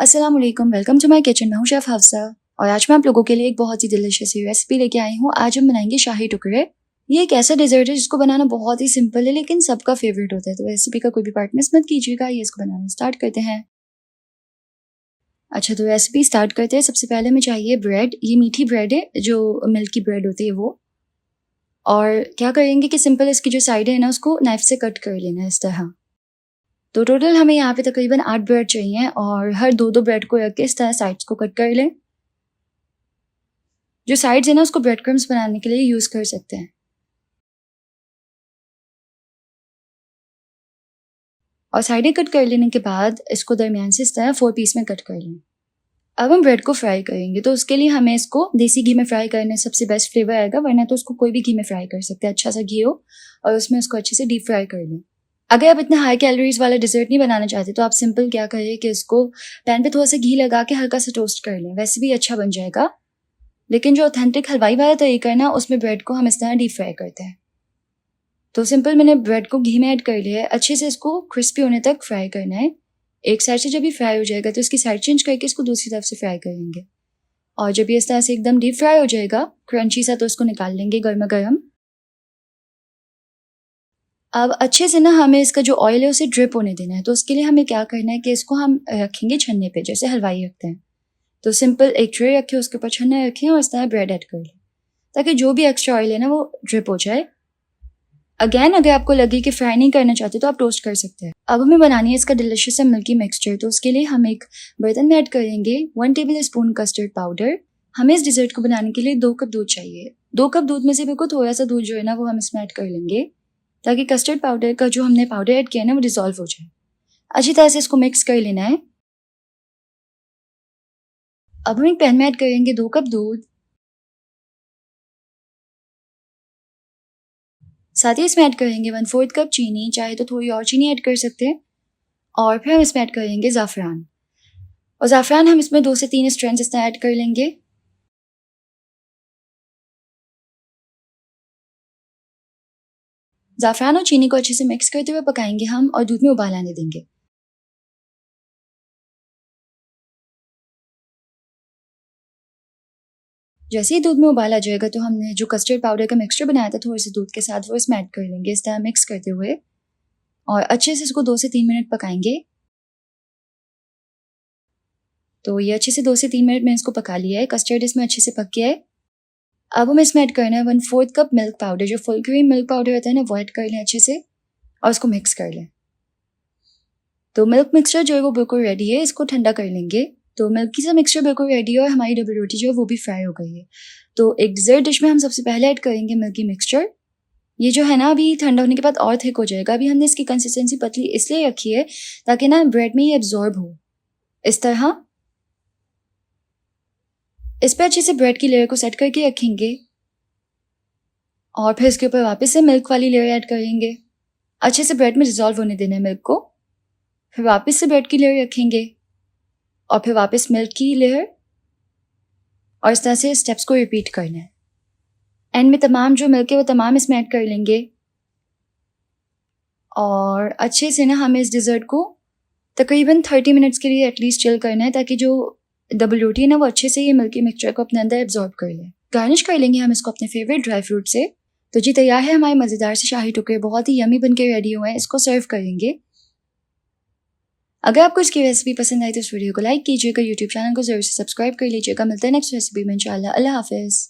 अस्सलाम वालेकुम, welcome to my kitchen. मैं हूं शेफ हफ्सा और आज मैं आप लोगों के लिए एक बहुत ही डिलीशियस रेसिपी लेके आई हूं। आज हम बनाएंगे शाही टुकड़े। ये एक ऐसा डेजर्ट है जिसको बनाना बहुत ही सिंपल है लेकिन सबका फेवरेट होता है, तो रेसिपी का कोई भी पार्ट मिस मत कीजिएगा। ये इसको बनाना स्टार्ट करते हैं। अच्छा, तो रेसिपी स्टार्ट करते हैं। सबसे पहले हमें चाहिए ब्रेड। ये मीठी ब्रेड है, जो मिल्की ब्रेड होती है वो। और क्या करेंगे कि सिंपल इसकी जो साइड है ना, उसको नाइफ से कट कर लेना है इस तरह। तो टोटल हमें यहाँ पे तकरीबन 8 ब्रेड चाहिए और हर दो ब्रेड को रख के इस तरह साइड्स को कट कर लें। जो साइड्स है ना, उसको ब्रेड क्रम्स बनाने के लिए यूज कर सकते हैं। और साइडें कट कर लेने के बाद इसको दरमियान से इस तरह 4 पीस में कट कर लें। अब हम ब्रेड को फ्राई करेंगे, तो उसके लिए हमें इसको देसी घी में फ्राई करने सबसे बेस्ट फ्लेवर आएगा, वरना तो उसको कोई भी घी में फ्राई कर सकते हैं। अच्छा सा घी हो और उसमें उसको अच्छे से डीप फ्राई कर लें। अगर आप इतना हाई कैलोरीज वाला डिजर्ट नहीं बनाना चाहते तो आप सिंपल क्या करें कि इसको पैन पे थोड़ा सा घी लगा के हल्का सा टोस्ट कर लें, वैसे भी अच्छा बन जाएगा। लेकिन जो ऑथेंटिक हलवाई वाला तरीका है ना, उसमें ब्रेड को हम इस तरह डीप फ्राई करते हैं। तो सिंपल मैंने ब्रेड को घी में ऐड कर लिया है। अच्छे से इसको क्रिस्पी होने तक फ्राई करना है। एक साइड से जब ये फ्राई हो जाएगा तो इसकी साइड चेंज करके इसको दूसरी तरफ से फ्राई करेंगे। और जब ये इस तरह से एकदम डीप फ्राई हो जाएगा क्रंची सा, तो इसको निकाल लेंगे गर्मा गर्म। अब अच्छे से ना हमें इसका जो ऑयल है उसे ड्रिप होने देना है। तो उसके लिए हमें क्या करना है कि इसको हम रखेंगे छन्ने पे, जैसे हलवाई रखते हैं। तो सिंपल एक ट्रे रखें, उसके ऊपर छन्ना रखें और इस तरह ब्रेड ऐड कर लें, ताकि जो भी एक्स्ट्रा ऑयल है ना वो ड्रिप हो जाए। अगेन, अगर आपको लगे कि फ्राई नहीं करना चाहते तो आप टोस्ट कर सकते हैं। अब हमें बनानी है इसका डिलिशियस सा मिल्की मिक्सचर। तो उसके लिए हम एक बर्तन में ऐड करेंगे 1 टेबल स्पून कस्टर्ड पाउडर। हमें इस डिजर्ट को बनाने के लिए 2 कप दूध चाहिए। 2 कप दूध में से बिल्कुल थोड़ा सा दूध जो है ना वो हम इसमें ऐड कर लेंगे, ताकि कस्टर्ड पाउडर का जो हमने पाउडर ऐड किया है ना वो डिजोल्व हो जाए। अच्छी तरह से इसको मिक्स कर लेना है। अब हम एक पैन में ऐड करेंगे 2 कप दूध। साथ ही इसमें ऐड करेंगे 1/4 कप चीनी, चाहे तो थोड़ी और चीनी ऐड कर सकते हैं। और फिर हम इसमें ऐड करेंगे ज़ाफ़रान। और ज़ाफ़रान हम इसमें 2 से 3 स्ट्रैंड्स इस तरह ऐड कर लेंगे। ज़ाफ़रान और चीनी को अच्छे से मिक्स करते हुए पकाएंगे हम और दूध में उबाल आने देंगे। जैसे ही दूध में उबाल आ जाएगा तो हमने जो कस्टर्ड पाउडर का मिक्सचर बनाया था थोड़े से दूध के साथ, वो इसमें ऐड कर लेंगे इस तरह मिक्स करते हुए। और अच्छे से इसको 2 से 3 मिनट पकाएंगे। तो ये अच्छे से 2 से 3 मिनट में इसको पका लिया है। कस्टर्ड इसमें अच्छे से पक गया है। अब हमें इसमें ऐड करना है 1/4 कप मिल्क पाउडर। जो फुल क्रीम मिल्क पाउडर होता है ना, वो ऐड कर लें अच्छे से और उसको मिक्स कर लें। तो मिल्क मिक्सचर जो है वो बिल्कुल रेडी है, इसको ठंडा कर लेंगे। तो मिल्की सा मिक्सचर बिल्कुल रेडी है और हमारी डबल रोटी जो है वो भी फ्राई हो गई है। तो एक डिजर्ट डिश में हम सबसे पहले ऐड करेंगे मिल्की मिक्सचर। ये जो है ना अभी ठंडा होने के बाद और थिक हो जाएगा। अभी हमने इसकी कंसिस्टेंसी पतली इसलिए रखी है ताकि ना ब्रेड में ये एब्जॉर्ब हो इस तरह। इस पर अच्छे से ब्रेड की लेयर को सेट करके रखेंगे और फिर इसके ऊपर वापस से मिल्क वाली लेयर ऐड करेंगे। अच्छे से ब्रेड में डिजॉल्व होने देना है मिल्क को। फिर वापस से ब्रेड की लेयर रखेंगे और फिर वापस मिल्क की लेयर, और इस तरह से स्टेप्स को रिपीट करना है। एंड में तमाम जो मिल्क है वो तमाम इसमें ऐड कर लेंगे। और अच्छे से ना हमें इस डिज़र्ट को तकरीबन 30 मिनट्स के लिए एटलीस्ट चिल करना है, ताकि जो डबल रोटी है ना वो अच्छे से ये मिल्की मिक्सचर को अपने अंदर एब्जॉर्ब कर ले। गार्निश कर लेंगे हम इसको अपने फेवरेट ड्राई फ्रूट से। तो जी तैयार है हमारे मज़ेदार से शाही टुकड़े, बहुत ही यमी बन के रेडी हुए हैं। इसको सर्व करेंगे। अगर आपको इसकी रेसिपी पसंद आई तो इस वीडियो को लाइक कीजिएगा, यूट्यूब चैनल को जरूर से सब्सक्राइब कर लीजिएगा। मिलते हैं नेक्स्ट रेसिपी में इंशाल्लाह। अल्लाह हाफिज़।